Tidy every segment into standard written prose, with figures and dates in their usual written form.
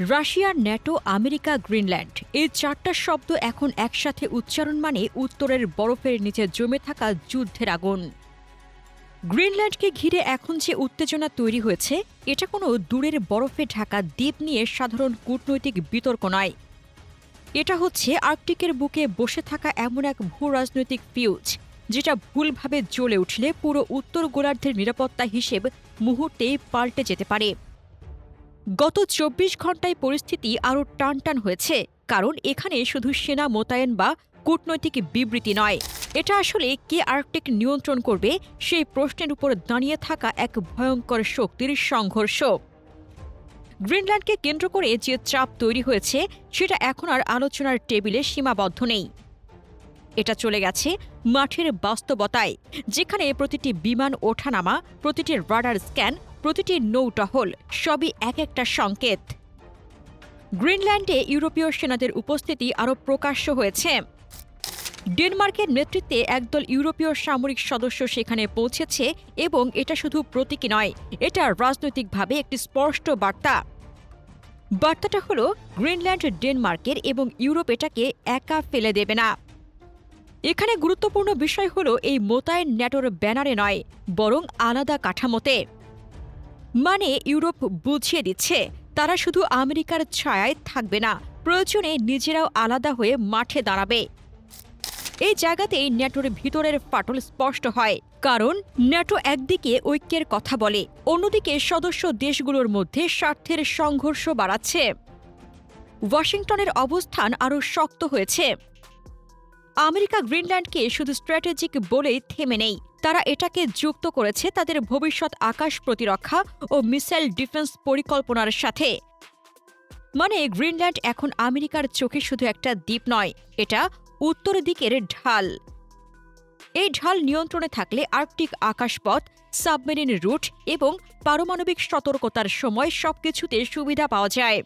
Russia, NATO, America, Greenland এই চারটা শব্দ এখন একসাথে উচ্চারণ মানে উত্তরের বরফের নিচে জমে থাকা যুদ্ধের আগুন। গ্রিনল্যান্ডকে ঘিরে এখন যে উত্তেজনা তৈরি হয়েছে এটা কোনো দূরের বরফে ঢাকা দ্বীপ নিয়ে সাধারণ কূটনৈতিক বিতর্ক নয়। এটা হচ্ছে আর্কটিকের বুকে বসে থাকা এমন এক ভূ রাজনৈতিক ফিউজ যেটা ভুলভাবে জ্বলে উঠলে পুরো উত্তর গোলার্ধের নিরাপত্তা হিসেব মুহূর্তেই পাল্টে যেতে পারে। গত ২৪ ঘণ্টায় পরিস্থিতি আরও টানটান হয়েছে, কারণ এখানে শুধু সেনা মোতায়েন বা কূটনৈতিক বিবৃতি নয়, এটা আসলে কে আর্কটিক নিয়ন্ত্রণ করবে সেই প্রশ্নের উপর দাঁড়িয়ে থাকা এক ভয়ঙ্কর শক্তির সংঘর্ষ। গ্রিনল্যান্ডকে কেন্দ্র করে যে চাপ তৈরি হয়েছে সেটা এখন আর আলোচনার টেবিলে সীমাবদ্ধ নেই। এটা চলে গেছে মাঠের বাস্তবতায়, যেখানে প্রতিটি বিমান ওঠানামা, প্রতিটি রাডার স্ক্যান, প্রতিটি নৌটহল সবই এক একটা সংকেত। গ্রিনল্যান্ডে ইউরোপীয় সেনাদের উপস্থিতি আরও প্রকাশ্য হয়েছে। ডেনমার্কের নেতৃত্বে একদল ইউরোপীয় সামরিক সদস্য সেখানে পৌঁছেছে এবং এটা শুধু প্রতীকী নয়, এটা রাজনৈতিকভাবে একটি স্পষ্ট বার্তা। বার্তাটা হলো গ্রিনল্যান্ড ডেনমার্কের এবং ইউরোপ এটাকে একা ফেলে দেবে না। এখানে গুরুত্বপূর্ণ বিষয় হলো এই মোতায়েন ন্যাটোর ব্যানারে নয়, বরং আলাদা কাঠামোতে। মানে ইউরোপ বুঝিয়ে দিচ্ছে তারা শুধু আমেরিকার ছায়ায় থাকবে না, প্রয়োজনে নিজেরাও আলাদা হয়ে মাঠে দাঁড়াবে। এই জায়গাতেই ন্যাটোর ভিতরের ফাটল স্পষ্ট হয়, কারণ ন্যাটো একদিকে ঐক্যের কথা বলে, অন্যদিকে সদস্য দেশগুলোর মধ্যে স্বার্থের সংঘর্ষ বাড়াচ্ছে। ওয়াশিংটনের অবস্থান আরও শক্ত হয়েছে। আমেরিকা গ্রিনল্যান্ডকে শুধু স্ট্র্যাটেজিক বলেই থেমে নেই, তারা এটাকে যুক্ত করেছে তাদের ভবিষ্যৎ আকাশ প্রতিরক্ষা ও মিসাইল ডিফেন্স পরিকল্পনার সাথে। মানে গ্রিনল্যান্ড এখন আমেরিকার চোখে শুধু একটা দ্বীপ নয়, এটা উত্তর দিকের ঢাল। এই ঢাল নিয়ন্ত্রণে থাকলে আর্কটিক আকাশপথ, সাবমেরিন রুট এবং পারমাণবিক সতর্কতার সময় সবকিছুতে সুবিধা পাওয়া যায়।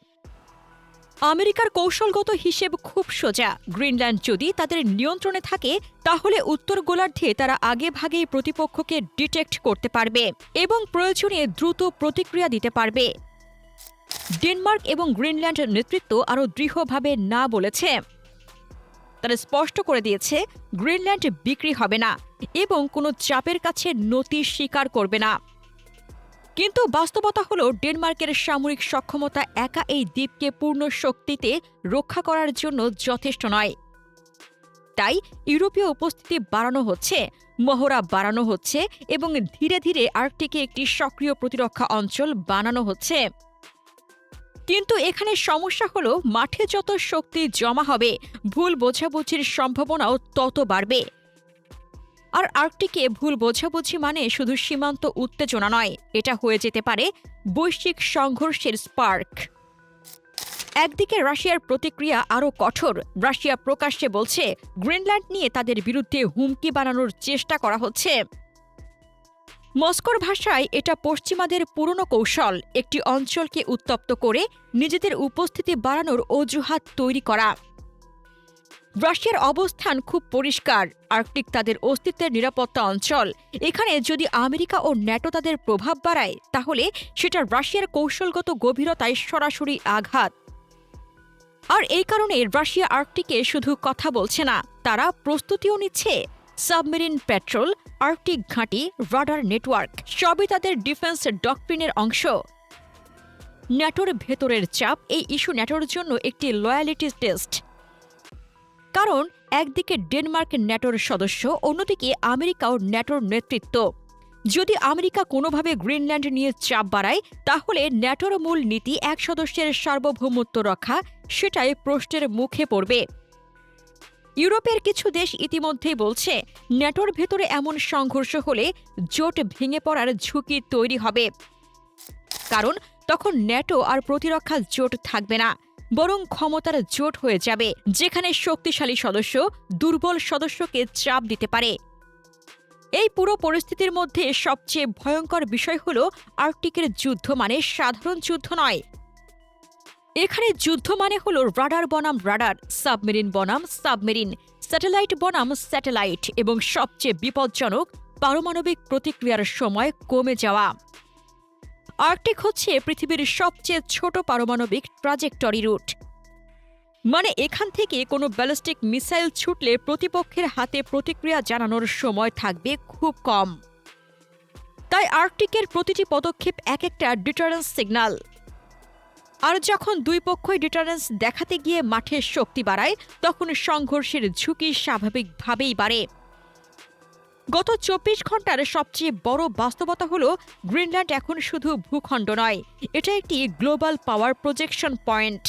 আমেরিকার কৌশলগত হিসেব খুব সোজা, গ্রিনল্যান্ড যদি তাদের নিয়ন্ত্রণে থাকে তাহলে উত্তর গোলার্ধে তারা আগেভাগেই প্রতিপক্ষকে ডিটেক্ট করতে পারবে এবং প্রয়োজনে দ্রুত প্রতিক্রিয়া দিতে পারবে। ডেনমার্ক এবং গ্রিনল্যান্ড নেতৃত্ব আরও দৃঢ়ভাবে না বলেছে। তারা স্পষ্ট করে দিয়েছে গ্রিনল্যান্ড বিক্রি হবে না এবং কোনো চাপের কাছে নতি স্বীকার করবে না। কিন্তু বাস্তবতা হলো ডেনমার্কের সামরিক সক্ষমতা একা এই দ্বীপকে পূর্ণ শক্তিতে রক্ষা করার জন্য যথেষ্ট নয়। তাই ইউরোপীয় উপস্থিতি বাড়ানো হচ্ছে, মহড়া বাড়ানো হচ্ছে এবং ধীরে ধীরে আর্কটিকে একটি সক্রিয় প্রতিরক্ষা অঞ্চল বানানো হচ্ছে। কিন্তু এখানে সমস্যা হলো মাঠে যত শক্তি জমা হবে ভুল বোঝাবুঝির সম্ভাবনাও তত বাড়বে। আর আর্কটিকে ভুল বোঝাবুঝি মানে শুধু সীমান্ত উত্তেজনা নয়, এটা হয়ে যেতে পারে বৈশ্বিক সংঘর্ষের স্পার্ক। একদিকে রাশিয়ার প্রতিক্রিয়া আরও কঠোর। রাশিয়া প্রকাশ্যে বলছে গ্রিনল্যান্ড নিয়ে তাদের বিরুদ্ধে হুমকি বানানোর চেষ্টা করা হচ্ছে। মস্কোর ভাষায় এটা পশ্চিমাদের পুরনো কৌশল, একটি অঞ্চলকে উত্তপ্ত করে নিজেদের উপস্থিতি বাড়ানোর অজুহাত তৈরি করা। রাশিয়ার অবস্থান খুব পরিষ্কার, আর্কটিক তাদের অস্তিত্বের নিরাপত্তা অঞ্চল। এখানে যদি আমেরিকা ও ন্যাটো তাদের প্রভাব বাড়ায় তাহলে সেটা রাশিয়ার কৌশলগত গভীরতায় সরাসরি আঘাত। আর এই কারণে রাশিয়া আর্কটিকে শুধু কথা বলছে না, তারা প্রস্তুতিও নিচ্ছে। সাবমেরিন প্যাট্রোল, আর্কটিক ঘাঁটি, রাডার নেটওয়ার্ক সবই তাদের ডিফেন্স ডকট্রিনের অংশ। ন্যাটোর ভেতরের চাপ এই ইস্যু ন্যাটোর জন্য একটি লয়ালিটি টেস্ট। কারণ একদিকে ডেনমার্ক ন্যাটোর সদস্য, অন্যদিকে আমেরিকা ও ন্যাটোর নেতৃত্ব। যদি আমেরিকা কোনোভাবে গ্রিনল্যান্ড নিয়ে চাপ বাড়ায় তাহলে ন্যাটোর মূল নীতি এক সদস্যের সার্বভৌমত্ব রক্ষা, সেটাই প্রশ্নের মুখে পড়বে। ইউরোপের কিছু দেশ ইতিমধ্যেই বলছে ন্যাটোর ভেতরে এমন সংঘর্ষ হলে জোট ভেঙে পড়ার ঝুঁকি তৈরি হবে। কারণ তখন ন্যাটো আর প্রতিরক্ষা জোট থাকবে না, বরং ক্ষমতার জোট হয়ে যাবে, যেখানে শক্তিশালী সদস্য দুর্বল সদস্যকে চাপ দিতে পারে। এই পুরো পরিস্থিতির মধ্যে সবচেয়ে ভয়ঙ্কর বিষয় হল আর্কটিকের যুদ্ধ মানে সাধারণ যুদ্ধ নয়। এখানে যুদ্ধ মানে হলো রাডার বনাম রাডার, সাবমেরিন বনাম সাবমেরিন, স্যাটেলাইট বনাম স্যাটেলাইট এবং সবচেয়ে বিপজ্জনক পারমাণবিক প্রতিক্রিয়ার সময় কমে যাওয়া। আর্কটিক হচ্ছে পৃথিবীর সবচেয়ে ছোট পারমাণবিক ট্রাজেক্টরি রুট। মানে এখান থেকে কোনো ব্যালিস্টিক মিসাইল ছুটলে প্রতিপক্ষের হাতে প্রতিক্রিয়া জানানোর সময় থাকবে খুব কম। তাই আর্কটিকের প্রতিটি পদক্ষেপ এক একটা ডিটারেন্স সিগন্যাল। আর যখন দুই পক্ষই ডিটারেন্স দেখাতে গিয়ে মাঠের শক্তি বাড়ায়, তখন সংঘর্ষের ঝুঁকি স্বাভাবিকভাবেই বাড়ে। গত ২৪ ঘন্টার সবচেয়ে বড় বাস্তবতা হলো গ্রিনল্যান্ড এখন শুধু ভূখণ্ড নয়, এটা একটি গ্লোবাল পাওয়ার প্রজেকশন পয়েন্ট।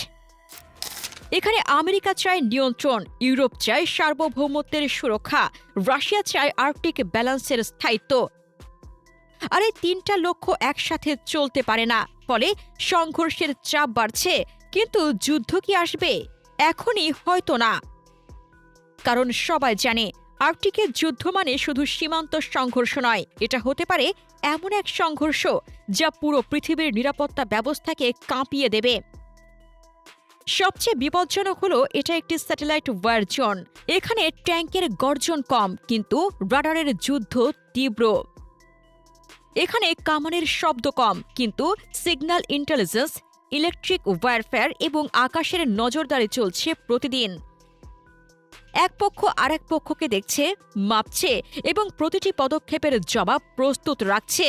এখানে আমেরিকা চায় নিয়ন্ত্রণ, ইউরোপ চায় সার্বভৌমত্বের সুরক্ষা, রাশিয়া চায় আর্কটিক ব্যালেন্সের স্থায়িত্ব। আর এই তিনটা লক্ষ্য একসাথে চলতে পারে না, ফলে সংঘর্ষের চাপ বাড়ছে। কিন্তু যুদ্ধ কি আসবে? এখনই হয়তো না, কারণ সবাই জানে আর্কটিকের যুদ্ধ মানে শুধু সীমান্ত সংঘর্ষ নয়, এটা হতে পারে এমন এক সংঘর্ষ যা পুরো পৃথিবীর নিরাপত্তা ব্যবস্থাকে কাঁপিয়ে দেবে। সবচেয়ে বিপজ্জনক হলো এটা একটি স্যাটেলাইট ওয়্যার জোন। এখানে ট্যাঙ্কের গর্জন কম, কিন্তু রাডারের যুদ্ধ তীব্র। এখানে কামানের শব্দ কম, কিন্তু সিগন্যাল ইন্টেলিজেন্স, ইলেকট্রিক ওয়্যারফেয়ার এবং আকাশের নজরদারি চলছে প্রতিদিন। এক পক্ষ আরেক পক্ষকে দেখছে, মাপছে এবং প্রতিটি পদক্ষেপের জবাব প্রস্তুত রাখছে।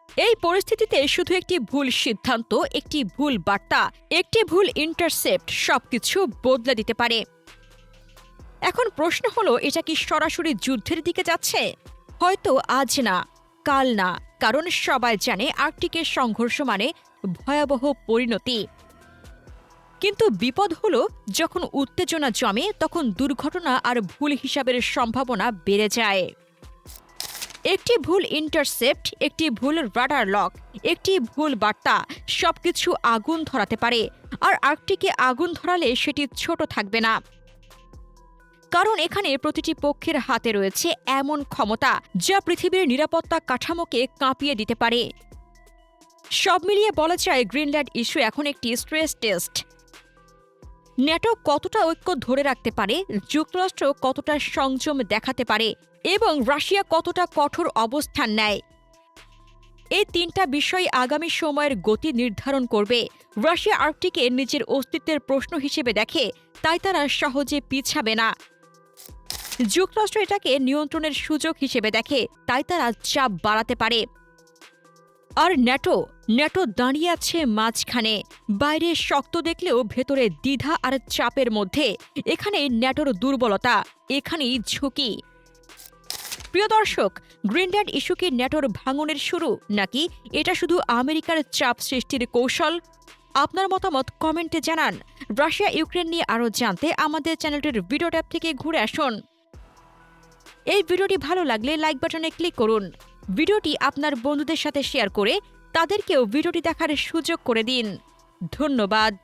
এই পরিস্থিতিতে শুধু একটি ভুল সিদ্ধান্ত, একটি ভুল বার্তা, একটি ভুল ইন্টারসেপ্ট সবকিছু বদলে দিতে পারে। এখন প্রশ্ন হলো, এটা কি সরাসরি যুদ্ধের দিকে যাচ্ছে? হয়তো আজ না, কাল না, কারণ সবাই জানে আর্কটিকের সংঘর্ষ মানে ভয়াবহ পরিণতি। কিন্তু বিপদ হলো, যখন উত্তেজনা জমে তখন দুর্ঘটনা আর ভুল হিসাবের সম্ভাবনা বেড়ে যায়। একটি ভুল ইন্টারসেপ্ট, একটি ভুল রাডার লক, একটি ভুল বার্তা সবকিছু আগুন ধরাতে পারে। আর আর্কটিকে আগুন ধরালে সেটি ছোট থাকবে না, কারণ এখানে প্রতিটি পক্ষের হাতে রয়েছে এমন ক্ষমতা যা পৃথিবীর নিরাপত্তা কাঠামোকে কাঁপিয়ে দিতে পারে। সব মিলিয়ে বলা যায়, গ্রিনল্যান্ড ইস্যু এখন একটি স্ট্রেস টেস্ট। ন্যাটো কতটা ঐক্য ধরে রাখতে পারে, যুক্তরাষ্ট্র কতটা সংযম দেখাতে পারে এবং রাশিয়া কতটা কঠোর অবস্থান নেয়, এই তিনটা বিষয় আগামী সময়ের গতি নির্ধারণ করবে। রাশিয়া আর্কটিকে নিজের অস্তিত্বের প্রশ্ন হিসেবে দেখে, তাই তারা সহজে পিছাবে না। যুক্তরাষ্ট্র এটাকে নিয়ন্ত্রণের সুযোগ হিসেবে দেখে, তাই তারা চাপ বাড়াতে পারে। আর ন্যাটো দাঁড়িয়ে আছে মাঝখানে, বাইরে শক্ত দেখলেও ভেতরে দ্বিধা আর চাপের মধ্যে। এখানে ন্যাটোর দুর্বলতা, এখানেই ঝুঁকি। প্রিয় দর্শক, গ্রিনল্যান্ড ইস্যু কি ন্যাটোর ভাঙনের শুরু, নাকি এটা শুধু আমেরিকার চাপ সৃষ্টির কৌশল? আপনার মতামত কমেন্টে জানান। রাশিয়া ইউক্রেন নিয়ে আরও জানতে আমাদের চ্যানেলটির ভিডিও ট্যাব থেকে ঘুরে আসুন। এই ভিডিওটি ভালো লাগলে লাইক বাটনে ক্লিক করুন। ভিডিওটি আপনার বন্ধুদের সাথে শেয়ার করে তাদেরকেও ভিডিওটি দেখার সুযোগ করে দিন। ধন্যবাদ।